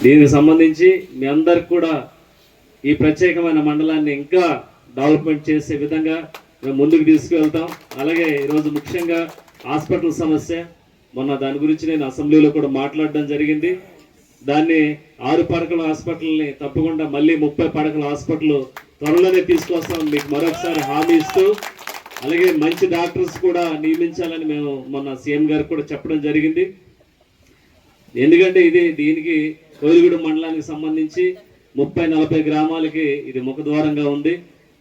దీనికి సంబంధించి మీ అందరికి కూడా ఈ ప్రత్యేకమైన మండలాన్ని ఇంకా డెవలప్మెంట్ చేసే విధంగా మేము ముందుకు తీసుకువెళ్తాం. అలాగే ఈరోజు ముఖ్యంగా హాస్పిటల్ సమస్య, మొన్న దాని గురించి నేను అసెంబ్లీలో కూడా మాట్లాడడం జరిగింది. దాన్ని 6 పడకల హాస్పిటల్ని తప్పకుండా మళ్ళీ 30 పడకల హాస్పిటల్ త్వరలోనే తీసుకొస్తాం మీకు మరొకసారి హామీ ఇస్తూ, అలాగే మంచి డాక్టర్స్ కూడా నియమించాలని మేము మొన్న సీఎం గారు కూడా చెప్పడం జరిగింది. ఎందుకంటే దీనికి కోయిలగూడెం మండలానికి సంబంధించి 30-40 గ్రామాలకి ఇది ముఖద్వారంగా ఉంది.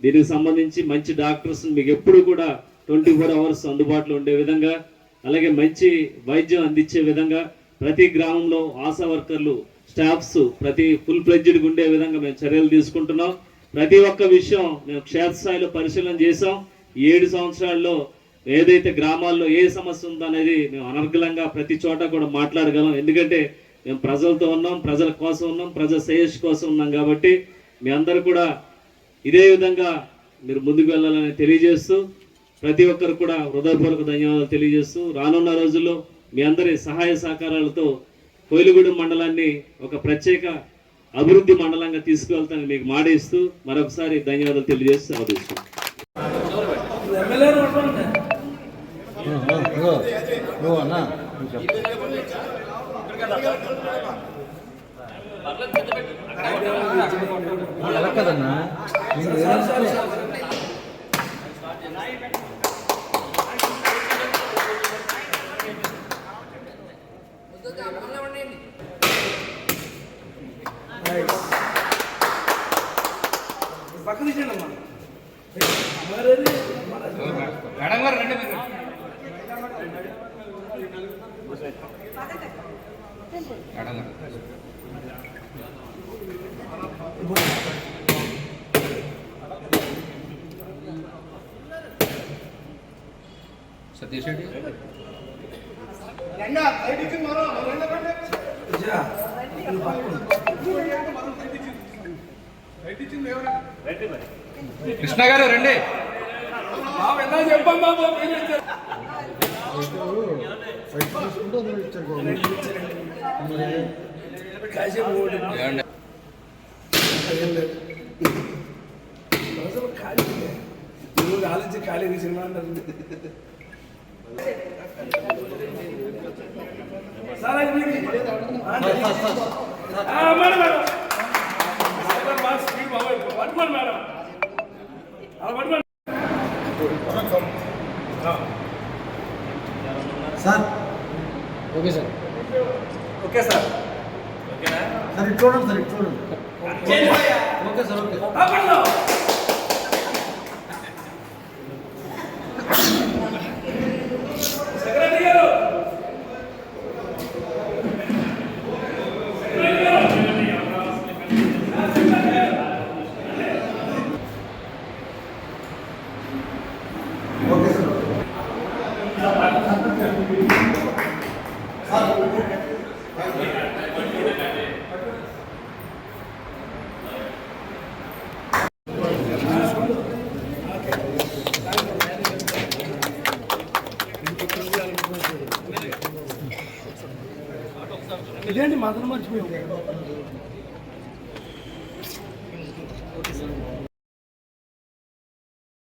దీనికి సంబంధించి మంచి డాక్టర్స్ మీకు ఎప్పుడు కూడా 24 అవర్స్ అందుబాటులో ఉండే విధంగా, అలాగే మంచి వైద్యం అందించే విధంగా ప్రతి గ్రామంలో ఆశా వర్కర్లు స్టాఫ్స్ ప్రతి ఫుల్ ఫ్లెడ్జ్డ్గా ఉండే విధంగా మేము చర్యలు తీసుకుంటున్నాం. ప్రతి ఒక్క విషయం మేము క్షేత్రస్థాయిలో పరిశీలన చేసాం. 7 సంవత్సరాల్లో ఏదైతే గ్రామాల్లో ఏ సమస్య ఉందనేది మేము అనర్గళంగా ప్రతి చోట కూడా మాట్లాడగలం. ఎందుకంటే మేము ప్రజలతో ఉన్నాం, ప్రజల కోసం ఉన్నాం, ప్రజల శ్రేయస్సు కోసం ఉన్నాం. కాబట్టి మీ అందరూ కూడా ఇదే విధంగా మీరు ముందుకు వెళ్ళాలని తెలియజేస్తూ, ప్రతి ఒక్కరు కూడా హృదయపూర్వక ధన్యవాదాలు తెలియజేస్తూ, రానున్న రోజుల్లో మీ అందరి సహాయ సహకారాలతో కోయిలగూడెం మండలాన్ని ఒక ప్రత్యేక అభివృద్ధి మండలంగా తీసుకువెళ్తానని మీకు మాట ఇస్తూ మరొకసారి ధన్యవాదాలు తెలియజేస్తూ అవధిస్తున్నాను. सतीश रेड्डी కృష్ణ గారు రండి. ఆలోచించి ఖాళీ సినిమా అంటారు. Sir okay sir, okay sir, sir ఇటు చూడండి, సార్ ఇటు చూడండి. Okay sir, okay. ఇదేంటి మాత్రం మర్చిపోయింది.